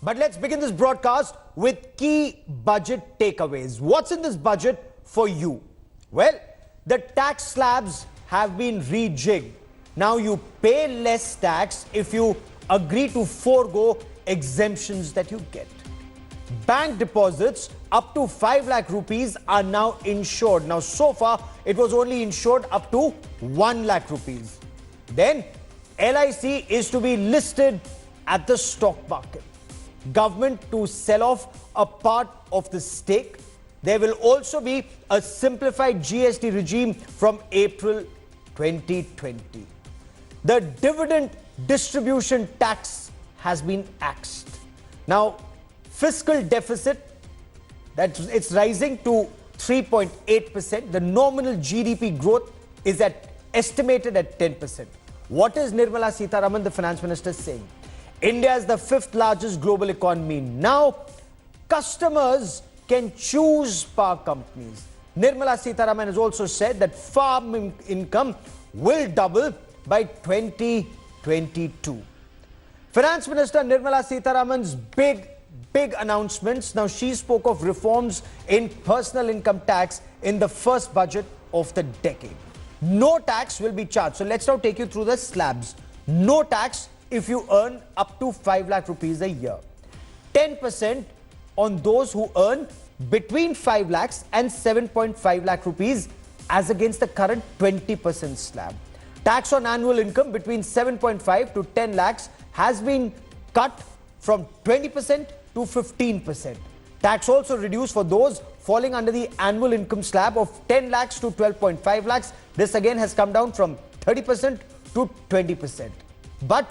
But let's begin this broadcast with key budget takeaways. What's in this budget for you? Well, the tax slabs have been rejigged. Now you pay less tax if you agree to forego exemptions that you get. Bank deposits up to 5 lakh rupees are now insured. Now, so far, it was only insured up to 1 lakh rupees. Then, LIC is to be listed at the stock market. Government to sell off a part of the stake. There will also be a simplified GST regime from April 2020. The dividend distribution tax has been axed. Now, fiscal deficit, it's rising to 3.8%. The nominal GDP growth is estimated at 10%. What is Nirmala Sitharaman, the finance minister, saying? India is the 5th largest global economy. Now, customers can choose power companies. Nirmala Sitharaman has also said that farm income will double by 2022. Finance Minister Nirmala Sitharaman's big announcements. Now, she spoke of reforms in personal income tax in the first budget of the decade. No tax will be charged. So let's now take you through the slabs. No tax if you earn up to 5 lakh rupees a year. 10% on those who earn between 5 lakhs and 7.5 lakh rupees as against the current 20% slab. Tax on annual income between 7.5 to 10 lakhs has been cut from 20% to 15%. Tax also reduced for those falling under the annual income slab of 10 lakhs to 12.5 lakhs. This again has come down from 30% to 20%. But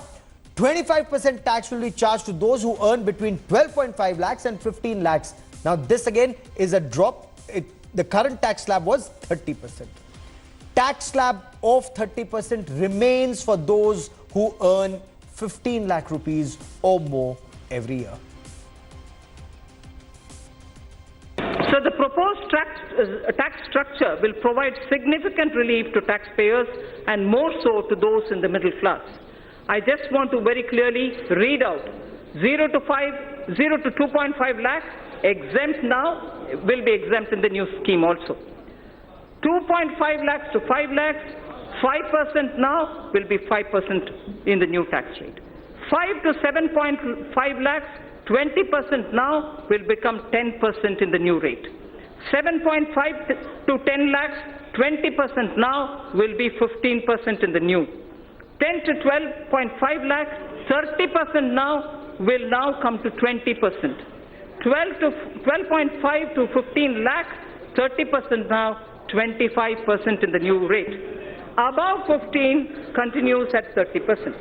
25% tax will be charged to those who earn between 12.5 lakhs and 15 lakhs. Now, this again is a drop. The current tax slab was 30%. Tax slab of 30% remains for those who earn 15 lakh rupees or more every year. So the proposed tax structure will provide significant relief to taxpayers and more so to those in the middle class. I just want to very clearly read out 0 to 2.5 lakhs exempt now, will be exempt in the new scheme also. 2.5 lakhs to 5 lakhs, 5% now will be 5% in the new tax rate. 5 to 7.5 lakhs, 20% now will become 10% in the new rate. 7.5 to 10 lakhs, 20% now will be 15% in the new. 10 to 12.5 lakhs, 30% now will now come to 20%. 12.5 to 15 lakhs, 30% now, 25% in the new rate. Above 15 continues at 30%.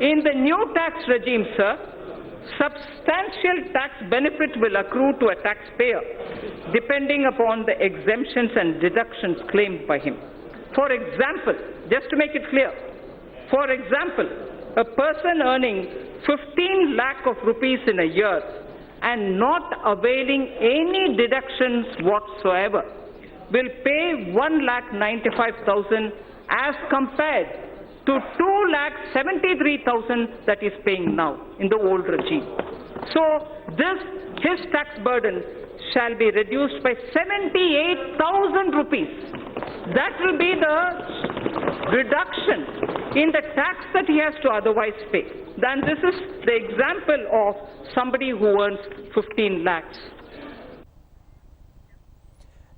In the new tax regime, sir, substantial tax benefit will accrue to a taxpayer depending upon the exemptions and deductions claimed by him. For example, just to make it clear, for example, a person earning 15 lakh of rupees in a year and not availing any deductions whatsoever will pay 1,95,000 as compared to 2,73,000 that is paying now in the old regime. So his tax burden shall be reduced by 78,000 rupees. That will be the reduction in the tax that he has to otherwise pay. Then this is the example of somebody who earns 15 lakhs.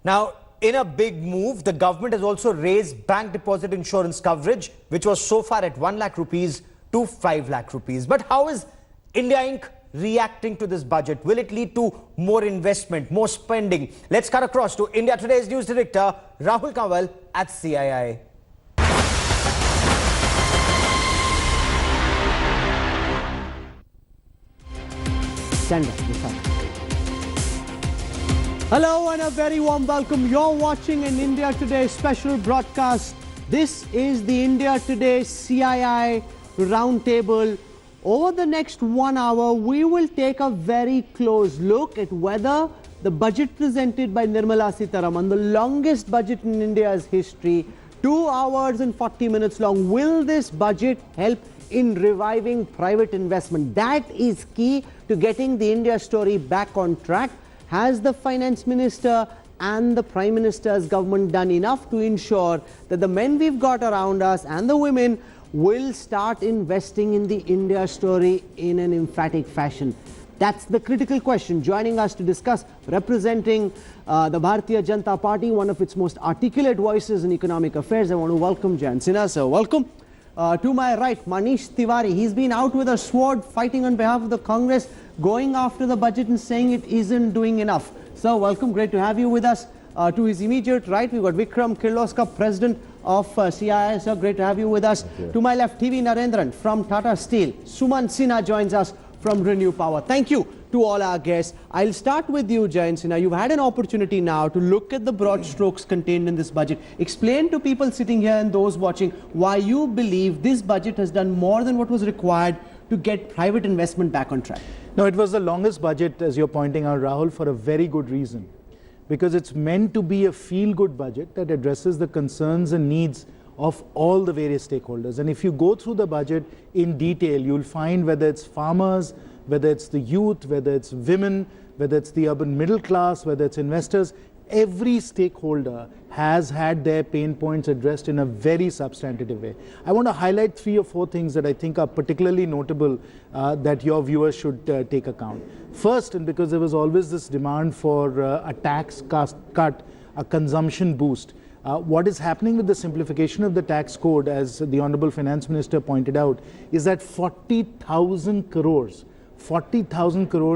Now, in a big move, the government has also raised bank deposit insurance coverage, which was so far at 1 lakh rupees to 5 lakh rupees. But how is India Inc. reacting to this budget? Will it lead to more investment, more spending? Let's cut across to India Today's news director, Rahul Kanwal at CII. Stand up. Hello and a very warm welcome. You're watching an India Today special broadcast. This is the India Today CII Roundtable. Over the next 1 hour, we will take a very close look at whether the budget presented by Nirmala Sitharaman, the longest budget in India's history, 2 hours and 40 minutes long, will this budget help in reviving private investment. That is key to getting the India story back on track. Has the Finance Minister and the Prime Minister's government done enough to ensure that the men we've got around us and the women will start investing in the India story in an emphatic fashion? That's the critical question. Joining us to discuss, representing the Bharatiya Janata Party, one of its most articulate voices in economic affairs, I want to welcome Jayant Sinha. Sir, welcome. To my right, Manish Tiwari. He's been out with a sword fighting on behalf of the Congress, going after the budget and saying it isn't doing enough. Sir, welcome. Great to have you with us. To his immediate right, we've got Vikram Kirloskar, President of CII. Sir, great to have you with us. To my left, TV Narendran from Tata Steel. Suman Sinha joins us from Renew Power. Thank you to all our guests. I'll start with you, Jayant Sinha. You've had an opportunity now to look at the broad strokes contained in this budget. Explain to people sitting here and those watching why you believe this budget has done more than what was required to get private investment back on track. No, it was the longest budget, as you're pointing out, Rahul, for a very good reason. Because it's meant to be a feel-good budget that addresses the concerns and needs of all the various stakeholders. And if you go through the budget in detail, you'll find whether it's farmers, whether it's the youth, whether it's women, whether it's the urban middle class, whether it's investors, every stakeholder has had their pain points addressed in a very substantive way. I want to highlight 3 or 4 things that I think are particularly notable that your viewers should take account. First, and because there was always this demand for a tax cut, a consumption boost, what is happening with the simplification of the tax code, as the Honorable Finance Minister pointed out, is that 40,000 crores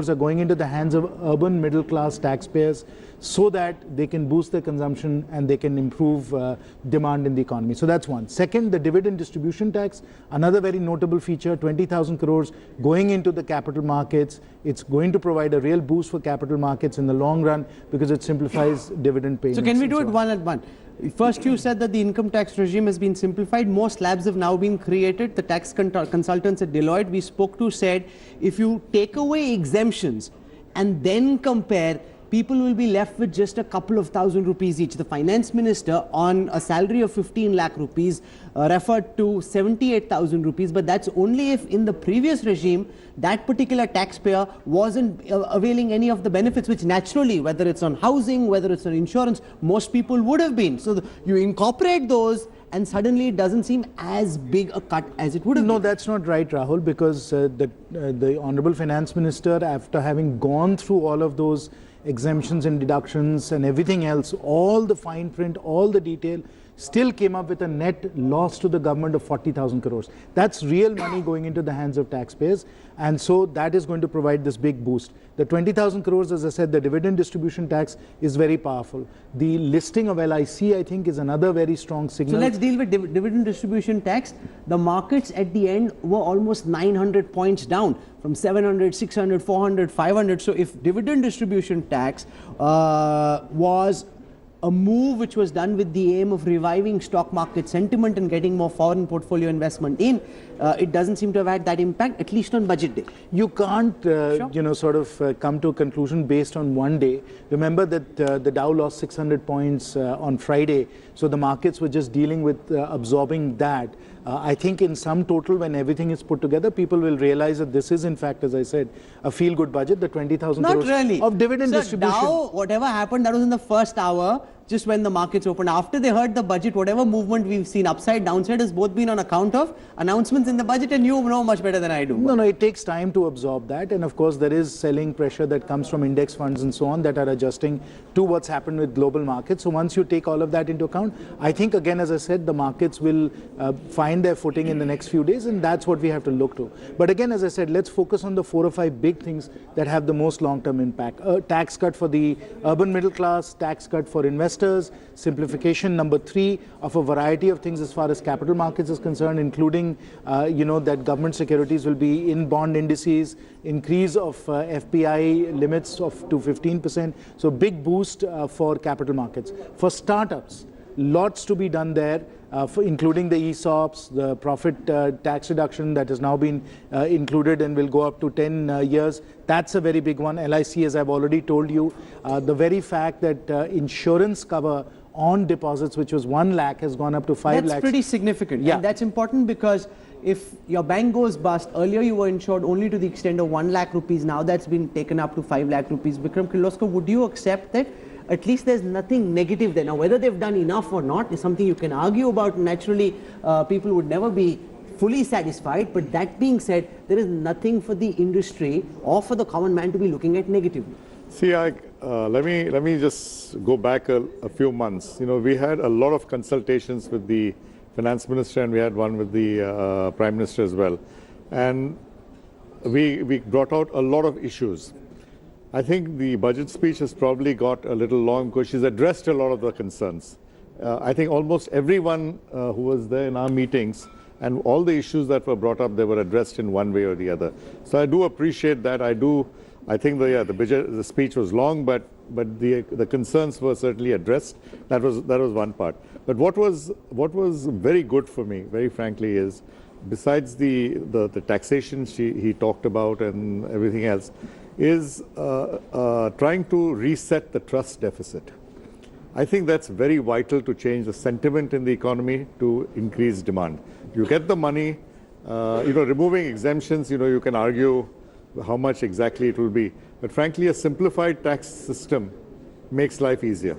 are going into the hands of urban middle class taxpayers so that they can boost their consumption and they can improve demand in the economy. So that's one. Second, the dividend distribution tax, another very notable feature, 20,000 crores going into the capital markets. It's going to provide a real boost for capital markets in the long run because it simplifies dividend payments. So can we do it one at one? First, you said that the income tax regime has been simplified. More slabs have now been created. The tax consultants at Deloitte we spoke to said if you take away exemptions and then compare, people will be left with just a couple of thousand rupees each. The finance minister on a salary of 15 lakh rupees referred to 78,000 rupees, but that's only if in the previous regime that particular taxpayer wasn't availing any of the benefits, which naturally, whether it's on housing, whether it's on insurance, most people would have been. So you incorporate those and suddenly it doesn't seem as big a cut as it would have been. No, that's not right, Rahul, because the Honorable Finance Minister, after having gone through all of those exemptions and deductions and everything else, all the fine print, all the detail, still came up with a net loss to the government of 40,000 crores. That's real money going into the hands of taxpayers, and so that is going to provide this big boost. The 20,000 crores, as I said, the dividend distribution tax is very powerful. The listing of LIC, I think, is another very strong signal. So let's deal with dividend distribution tax. The markets at the end were almost 900 points down, from 700, 600, 400, 500. So if dividend distribution tax was a move which was done with the aim of reviving stock market sentiment and getting more foreign portfolio investment in, it doesn't seem to have had that impact, at least on budget day. You can't, sort of come to a conclusion based on one day. Remember that the Dow lost 600 points on Friday, so the markets were just dealing with absorbing that. I think in sum total, when everything is put together, people will realize that this is, in fact, as I said, a feel-good budget, the 20,000 crores really of dividend distribution. Dow, whatever happened, that was in the first hour, just when the markets opened. After they heard the budget, whatever movement we've seen upside, downside, has both been on account of announcements in the budget, and you know much better than I do. No, it takes time to absorb that, and of course there is selling pressure that comes from index funds and so on that are adjusting to what's happened with global markets. So once you take all of that into account, I think again, as I said, the markets will find their footing in the next few days, and that's what we have to look to. But again, as I said, let's focus on the 4 or 5 big things that have the most long-term impact. A tax cut for the urban middle class, tax cut for investors, simplification number 3 of a variety of things as far as capital markets is concerned, including that government securities will be in bond indices, increase of FPI limits to 15%. So big boost for capital markets. For startups, lots to be done there, including the ESOPs, the profit tax reduction that has now been included and will go up to 10 years. That's a very big one. LIC, as I've already told you, the very fact that insurance cover on deposits, which was 1 lakh, has gone up to 5 lakhs. That's pretty significant. Yeah. And that's important because if your bank goes bust, earlier you were insured only to the extent of 1 lakh rupees. Now that's been taken up to 5 lakh rupees. Vikram Kirloskar, would you accept that at least there's nothing negative there? Now, whether they've done enough or not is something you can argue about. Naturally, people would never be fully satisfied. But that being said, there is nothing for the industry or for the common man to be looking at negatively. See, let me just go back a few months. You know, we had a lot of consultations with the finance minister, and we had one with the prime minister as well, and we brought out a lot of issues. I think the budget speech has probably got a little long because she's addressed a lot of the concerns. I think almost everyone who was there in our meetings and all the issues that were brought up, they were addressed in one way or the other. So I do appreciate that. I think the speech was long, but the concerns were certainly addressed. That was one part. But what was very good for me, very frankly, is besides the taxation he talked about and everything else, is trying to reset the trust deficit. I think that's very vital to change the sentiment in the economy to increase demand. You get the money, removing exemptions, you can argue how much exactly it will be. But frankly, a simplified tax system makes life easier.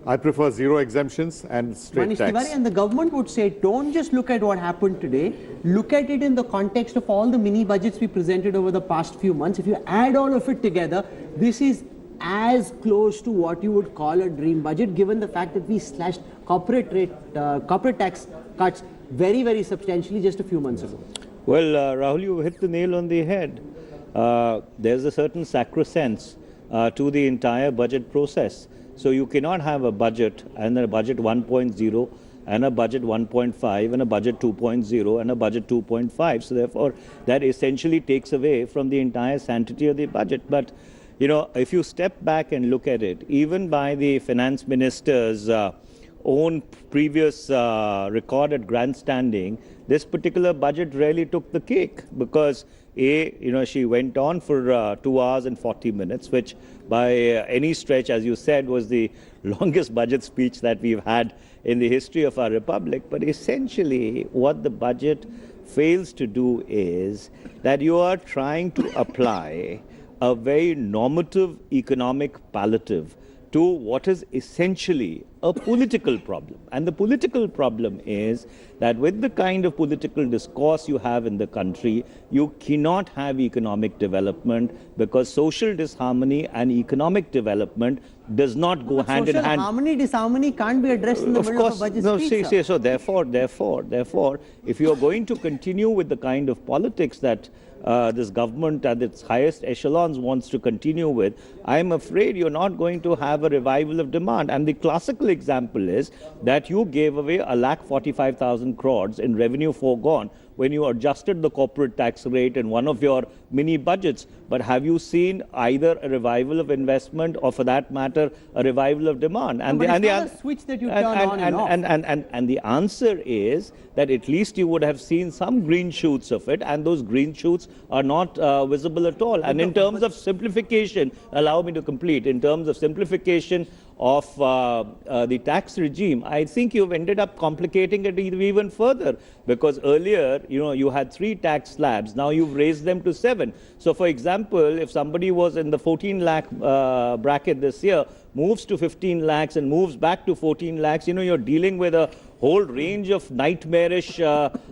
I prefer zero exemptions and straight Manish tax. Tiwari, and the government would say, don't just look at what happened today, look at it in the context of all the mini budgets we presented over the past few months. If you add all of it together, this is as close to what you would call a dream budget, given the fact that we slashed corporate tax cuts very, very substantially just a few months ago. Well, Rahul, you hit the nail on the head. There's a certain sacrosanct to the entire budget process. So you cannot have a budget and a budget 1.0 and a budget 1.5 and a budget 2.0 and a budget 2.5. So therefore, that essentially takes away from the entire sanctity of the budget. But, if you step back and look at it, even by the finance minister's own previous recorded grandstanding, this particular budget really took the cake because she went on for 2 hours and 40 minutes, which by any stretch, as you said, was the longest budget speech that we've had in the history of our republic. But essentially, what the budget fails to do is that you are trying to apply a very normative economic palliative to what is essentially a political problem. And the political problem is that with the kind of political discourse you have in the country, you cannot have economic development because social disharmony and economic development does not go hand in hand. Social harmony, disharmony can't be addressed in the middle of a budget speech. So therefore, if you are going to continue with the kind of politics that this government at its highest echelons wants to continue with, I'm afraid you're not going to have a revival of demand. And the classical example is that you gave away 1,45,000 crores in revenue foregone when you adjusted the corporate tax rate in one of your mini budgets. But have you seen either a revival of investment or, for that matter, a revival of demand? And it's not a switch that you turn on and off. And the answer is that at least you would have seen some green shoots of it, and those green shoots are not visible at all. And in terms of simplification, allow me to complete, in terms of simplification of the tax regime, I think you've ended up complicating it even further, because earlier, you had 3 tax slabs. Now you've raised them to 7. So, for example, if somebody was in the 14 lakh bracket this year, moves to 15 lakhs and moves back to 14 lakhs, you're dealing with a whole range of nightmarish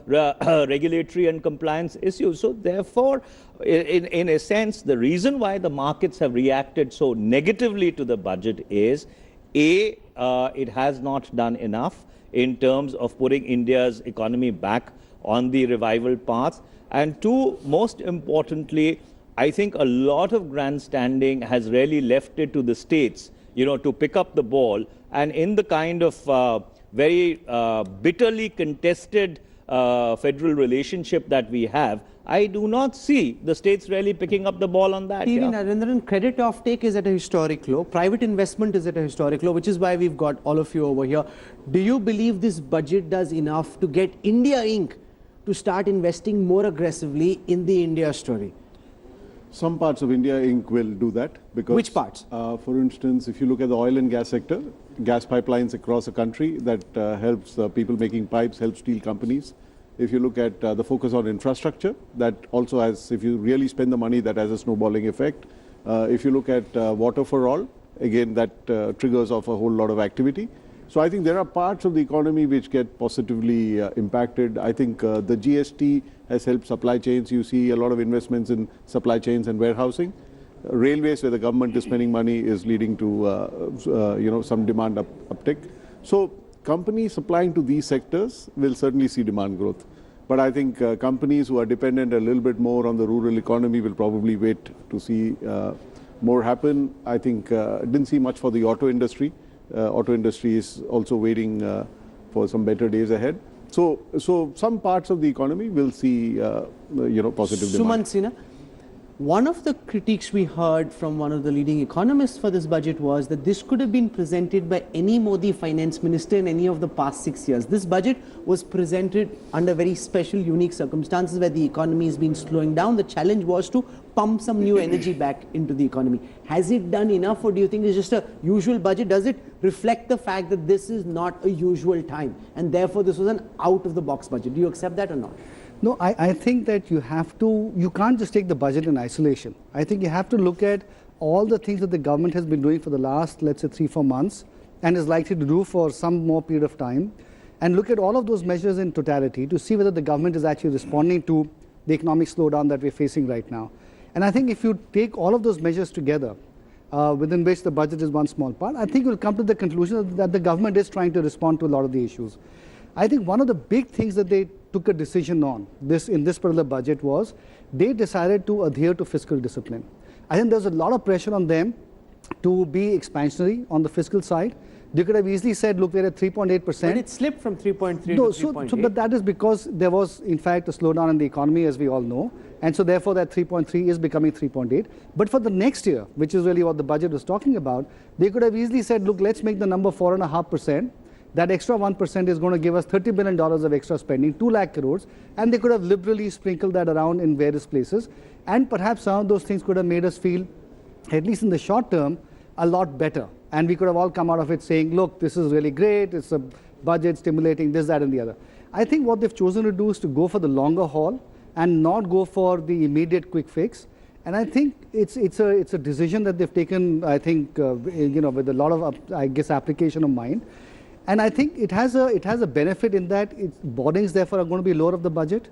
regulatory and compliance issues. So therefore, in a sense, the reason why the markets have reacted so negatively to the budget is, A, it has not done enough in terms of putting India's economy back on the revival path. And 2, most importantly, I think a lot of grandstanding has really left it to the states, to pick up the ball. And in the kind of very bitterly contested federal relationship that we have, I do not see the states really picking up the ball on that. TV Narendran, credit offtake is at a historic low. Private investment is at a historic low, which is why we've got all of you over here. Do you believe this budget does enough to get India Inc. to start investing more aggressively in the India story? Some parts of India Inc. will do that. Because, Which parts? For instance, if you look at the oil and gas sector, gas pipelines across the country, that helps people making pipes, helps steel companies. If you look at the focus on infrastructure, that also has, if you really spend the money, that has a snowballing effect. If you look at water for all, again, that triggers off a whole lot of activity. So I think there are parts of the economy which get positively impacted. I think the GST has helped supply chains. You see a lot of investments in supply chains and warehousing. Railways, where the government is spending money, is leading to some demand uptick. So companies supplying to these sectors will certainly see demand growth. But I think companies who are dependent a little bit more on the rural economy will probably wait to see more happen. I think didn't see much for the auto industry. Auto industry is also waiting for some better days ahead. So some parts of the economy will see positive demand. Suman Sinha, one of the critiques we heard from one of the leading economists for this budget was that this could have been presented by any Modi finance minister in any of the past 6 years. This budget was presented under very special, unique circumstances where the economy has been slowing down. The challenge was to pump some new energy back into the economy. Has it done enough, or do you think it's just a usual budget? Does it reflect the fact that this is not a usual time and therefore this was an out-of-the-box budget? Do you accept that or not? No, I think that you can't just take the budget in isolation. I think you have to look at all the things that the government has been doing for the last, let's say, 3-4 months and is likely to do for some more period of time, and look at all of those measures in totality to see whether the government is actually responding to the economic slowdown that we're facing right now. And I think if you take all of those measures together, within which the budget is one small part, I think you'll come to the conclusion that the government is trying to respond to a lot of the issues. I think one of the big things that they took a decision on in this particular budget was they decided to adhere to fiscal discipline. I think there's a lot of pressure on them to be expansionary on the fiscal side. They could have easily said, look, we're at 3.8%. But it slipped from 3.3 to 3.8. But that is because there was, in fact, a slowdown in the economy, as we all know. And so therefore that 3.3 is becoming 3.8. But for the next year, which is really what the budget was talking about, they could have easily said, look, let's make the number 4.5%. That extra 1% is going to give us $30 billion of extra spending, 2 lakh crores, and they could have liberally sprinkled that around in various places. And perhaps some of those things could have made us feel, at least in the short term, a lot better. And we could have all come out of it saying, look, this is really great, it's a budget stimulating this, that, and the other. I think what they've chosen to do is to go for the longer haul and not go for the immediate quick fix. And I think it's a decision that they've taken, I think, with a lot of, application of mind. And I think it has a benefit in that borrowings therefore are going to be lower of the budget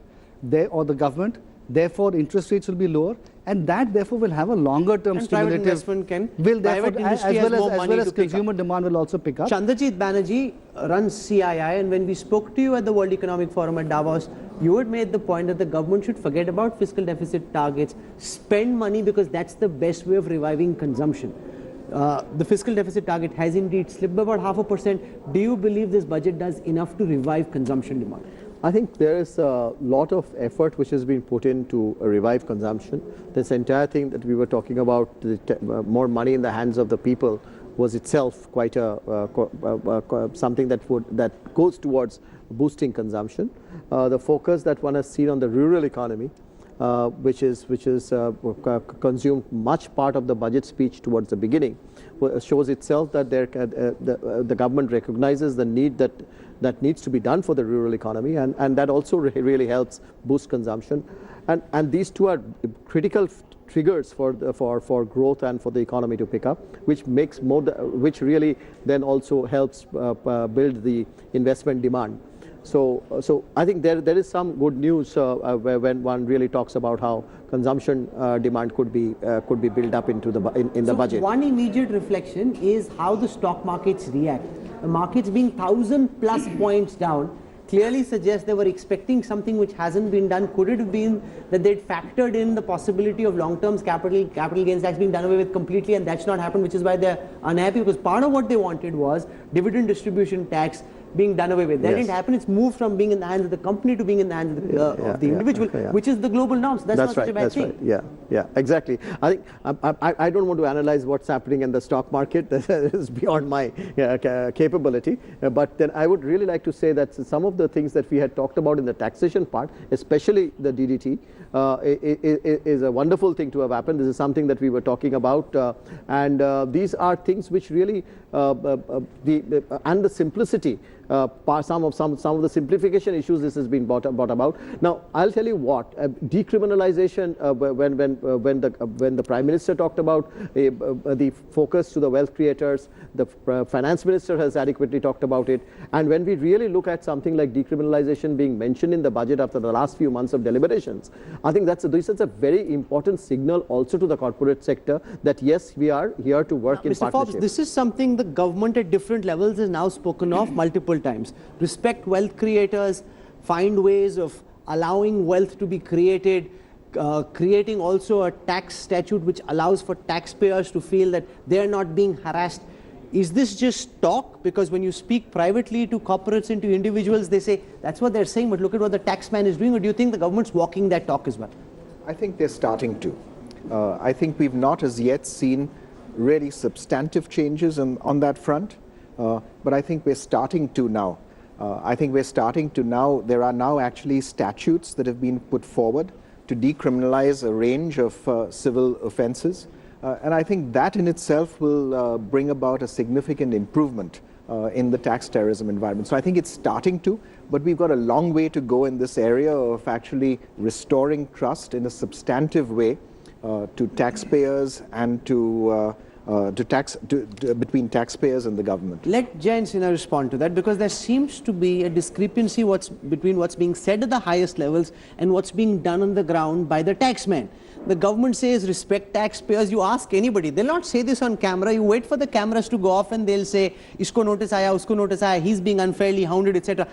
or the government. Therefore, interest rates will be lower, and that therefore will have a longer term and stimulative. Private investment can. Will therefore, private industry has more money as to pick consumer up. demand will also pick up. Chandrajit Banerjee runs CII, and when we spoke to you at the World Economic Forum at Davos, you had made the point that the government should forget about fiscal deficit targets, spend money because that's the best way of reviving consumption. The fiscal deficit target has indeed slipped by about 0.5%. Do you believe this budget does enough to revive consumption demand? I think there is a lot of effort which has been put in to revive consumption. This entire thing that we were talking about, more money in the hands of the people, was itself quite something that goes towards boosting consumption. The focus that one has seen on the rural economy, which is consumed much part of the budget speech towards the beginning, shows itself that the government recognizes the need that needs to be done for the rural economy, and that also really helps boost consumption, and these two are critical triggers for growth and for the economy to pick up, which which really then also helps build the investment demand. So I think there is some good news when one really talks about how consumption demand could be built up into the budget. One immediate reflection is how the stock markets react. The markets being 1,000+ points down clearly suggests they were expecting something which hasn't been done. Could it have been that they'd factored in the possibility of long-term capital gains tax being done away with completely, and that's not happened, which is why they're unhappy, because part of what they wanted was dividend distribution tax being done away with. That didn't happen. It's moved from being in the hands of the company to being in the hands of the individual, which is the global norm. So that's not such a bad thing. Right. Yeah, exactly. I think I don't want to analyze what's happening in the stock market. That is beyond my capability. But then I would really like to say that some of the things that we had talked about in the taxation part, especially the DDT, is a wonderful thing to have happened. This is something that we were talking about, and these are things which really and the simplicity. Some of the simplification issues this has been brought about. Now, I'll tell you what, decriminalization, when the Prime Minister talked about the focus to the wealth creators, the Finance Minister has adequately talked about it, and when we really look at something like decriminalization being mentioned in the budget after the last few months of deliberations, I think this is a very important signal also to the corporate sector that yes, we are here to work in Mr. partnership. Forbes, this is something the government at different levels has now spoken of multiple times. Respect wealth creators, find ways of allowing wealth to be created, creating also a tax statute which allows for taxpayers to feel that they're not being harassed. Is this just talk? Because when you speak privately to corporates and to individuals, they say that's what they're saying, but look at what the taxman is doing. Or do you think the government's walking that talk as well? I think they're starting to. I think we've not as yet seen really substantive changes on that front, but I think we're starting to now. There are now actually statutes that have been put forward to decriminalize a range of civil offenses. And I think that in itself will bring about a significant improvement in the tax terrorism environment. So I think it's starting to, but we've got a long way to go in this area of actually restoring trust in a substantive way to taxpayers and between taxpayers and the government. Let Jain Sinha respond to that, because there seems to be a discrepancy between what's being said at the highest levels and what's being done on the ground by the taxmen. The government says respect taxpayers. You ask anybody, they'll not say this on camera. You wait for the cameras to go off and they'll say, isko notice aaya, usko notice aaya, he's being unfairly hounded, etc.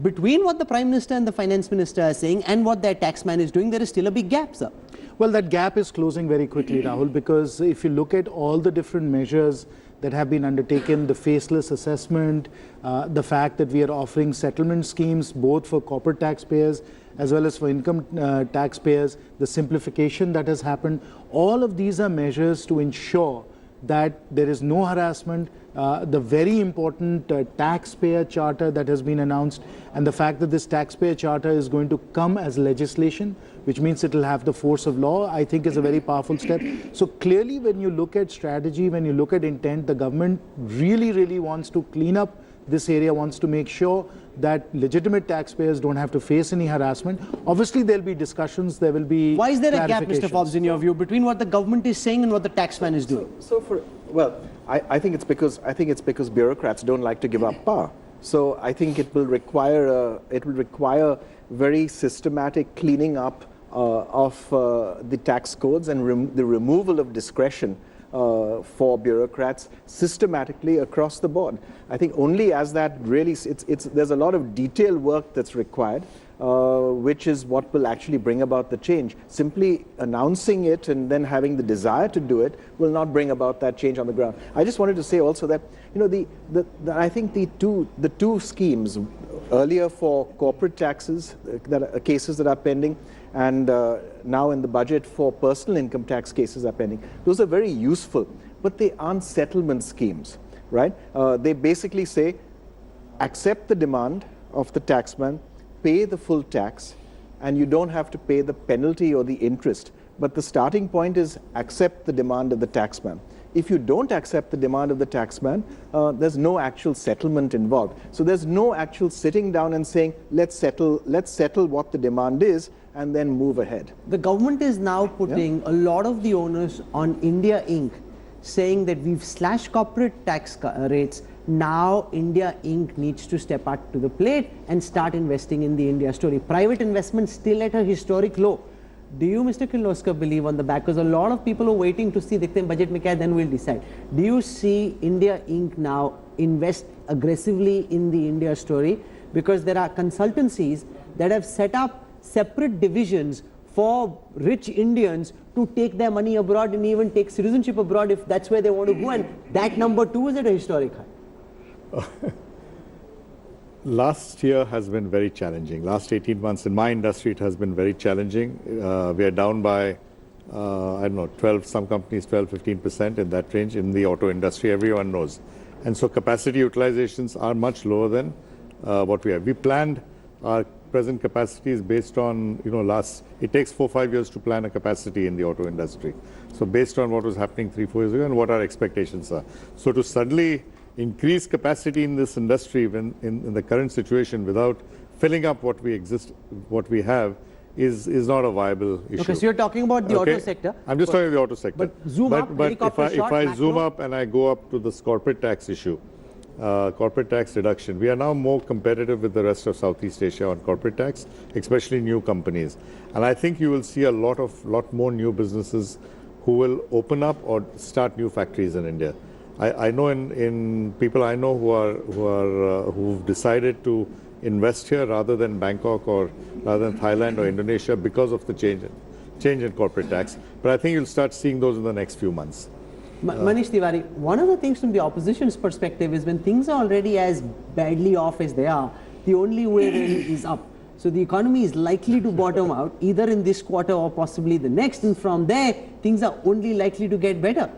Between what the Prime Minister and the Finance Minister are saying and what their taxman is doing, there is still a big gap, sir. Well, that gap is closing very quickly, Rahul, because if you look at all the different measures that have been undertaken, the faceless assessment, the fact that we are offering settlement schemes both for corporate taxpayers as well as for income taxpayers, the simplification that has happened, all of these are measures to ensure that there is no harassment, the very important taxpayer charter that has been announced, and the fact that this taxpayer charter is going to come as legislation, which means it will have the force of law, I think is a very powerful step. So clearly, when you look at strategy, when you look at intent, the government really wants to clean up this area, wants to make sure that legitimate taxpayers don't have to face any harassment. Obviously, there'll be discussions, there will be Why is there a gap, Mr. Forbes, in your view, between what the government is saying and what the taxman is doing? I think it's because bureaucrats don't like to give up power. So I think it will require very systematic cleaning up of the tax codes and the removal of discretion for bureaucrats systematically across the board. I think only as that really, there's a lot of detailed work that's required, which is what will actually bring about the change. Simply announcing it and then having the desire to do it will not bring about that change on the ground. I just wanted to say also that, you know, I think the two schemes earlier for corporate taxes, cases that are pending, and now in the budget for personal income tax cases are pending. Those are very useful, but they aren't settlement schemes, right? They basically say, accept the demand of the taxman, pay the full tax, and you don't have to pay the penalty or the interest. But the starting point is accept the demand of the taxman. If you don't accept the demand of the taxman, there's no actual settlement involved. So there's no actual sitting down and saying, let's settle what the demand is, and then move ahead. The government is now putting a lot of the onus on India Inc., saying that we've slashed corporate tax rates. Now India Inc. needs to step up to the plate and start investing in the India story. Private investment still at a historic low. Do you, Mr. Kirloskar, believe on the back? Because a lot of people are waiting to see, dekhte hain budget mein kya hai, then we'll decide. Do you see India Inc. now invest aggressively in the India story? Because there are consultancies that have set up separate divisions for rich Indians to take their money abroad and even take citizenship abroad if that's where they want to go. And that number too is at a historic high. Last year has been very challenging. Last 18 months in my industry, it has been very challenging. We are down by, I don't know, 12, some companies 12, 15% in that range in the auto industry, everyone knows. And so capacity utilizations are much lower than what we have. We planned our present capacity is based on, it takes 4-5 years to plan a capacity in the auto industry. So based on what was happening 3-4 years ago and what our expectations are. So to suddenly increase capacity in this industry when in the current situation without filling up what we have is not a viable issue. Okay, so you're talking about the auto sector. I'm just talking about the auto sector. But zoom up, helicopter shot, if I macro. zoom up and I go up to this corporate tax issue, corporate tax reduction, we are now more competitive with the rest of Southeast Asia on corporate tax, especially new companies. And I think you will see a lot more new businesses who will open up or start new factories in India. I know in people I know who've decided to invest here rather than Bangkok or rather than Thailand or Indonesia because of the change in corporate tax. But I think you'll start seeing those in the next few months. Manish Tiwari, one of the things from the opposition's perspective is when things are already as badly off as they are, the only way really is up. So the economy is likely to bottom out either in this quarter or possibly the next, and from there things are only likely to get better.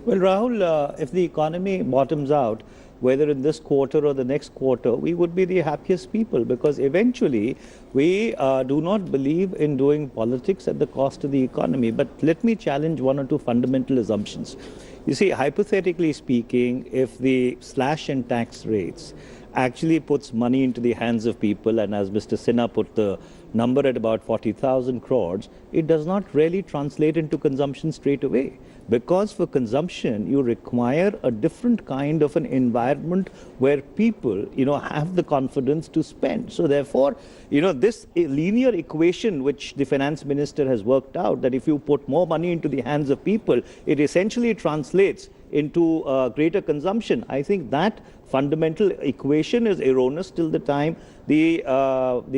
Well, Rahul, if the economy bottoms out, whether in this quarter or the next quarter, we would be the happiest people, because eventually we do not believe in doing politics at the cost of the economy. But let me challenge one or two fundamental assumptions. You see, hypothetically speaking, if the slash in tax rates actually puts money into the hands of people, and as Mr. Sinha put the number at about 40,000 crores, it does not really translate into consumption straight away. Because for consumption, you require a different kind of an environment where people, have the confidence to spend. So therefore, this linear equation which the finance minister has worked out, that if you put more money into the hands of people, it essentially translates into greater consumption. I think that fundamental equation is erroneous till the time the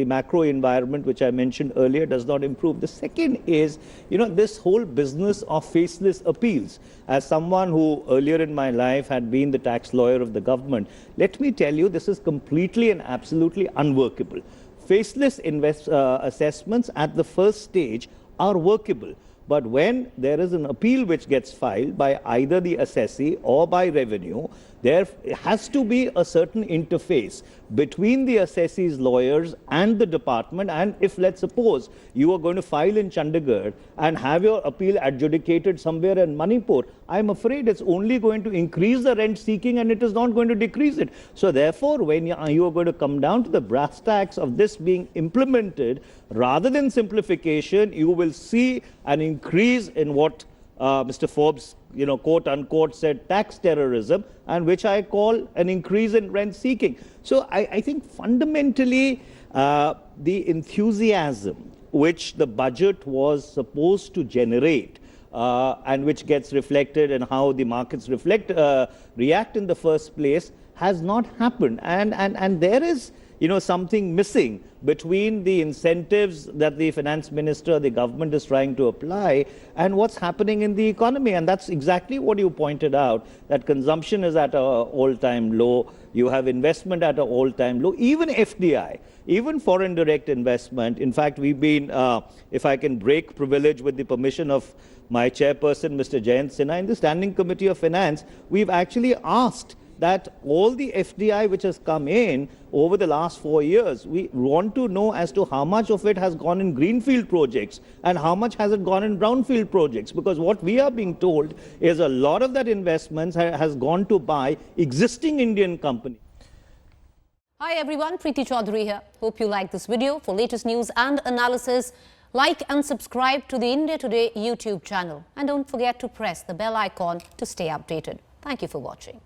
macro environment, which I mentioned earlier, does not improve. The second is, this whole business of faceless appeals. As someone who earlier in my life had been the tax lawyer of the government, let me tell you, this is completely and absolutely unworkable. Faceless assessments at the first stage are workable. But when there is an appeal which gets filed by either the assessee or by revenue, there has to be a certain interface between the assessee's lawyers and the department. And if, let's suppose, you are going to file in Chandigarh and have your appeal adjudicated somewhere in Manipur, I'm afraid it's only going to increase the rent seeking and it is not going to decrease it. So therefore, when you are going to come down to the brass tacks of this being implemented, rather than simplification, you will see an increase in what Mr. Forbes, quote unquote, said tax terrorism, and which I call an increase in rent seeking. So I think fundamentally the enthusiasm which the budget was supposed to generate and which gets reflected in how the markets react in the first place has not happened. And there is something missing between the incentives that the finance minister, the government is trying to apply, and what's happening in the economy. And that's exactly what you pointed out, that consumption is at an all-time low. You have investment at an all-time low. Even FDI, even foreign direct investment. In fact, we've been, if I can break privilege with the permission of my chairperson, Mr. Jayant Sinha, in the Standing Committee of Finance, we've actually asked that all the FDI which has come in over the last 4 years, we want to know as to how much of it has gone in greenfield projects and how much has it gone in brownfield projects. Because what we are being told is a lot of that investment has gone to buy existing Indian companies. Hi everyone, Preeti Chaudhary here. Hope you like this video. For latest news and analysis, like and subscribe to the India Today YouTube channel. And don't forget to press the bell icon to stay updated. Thank you for watching.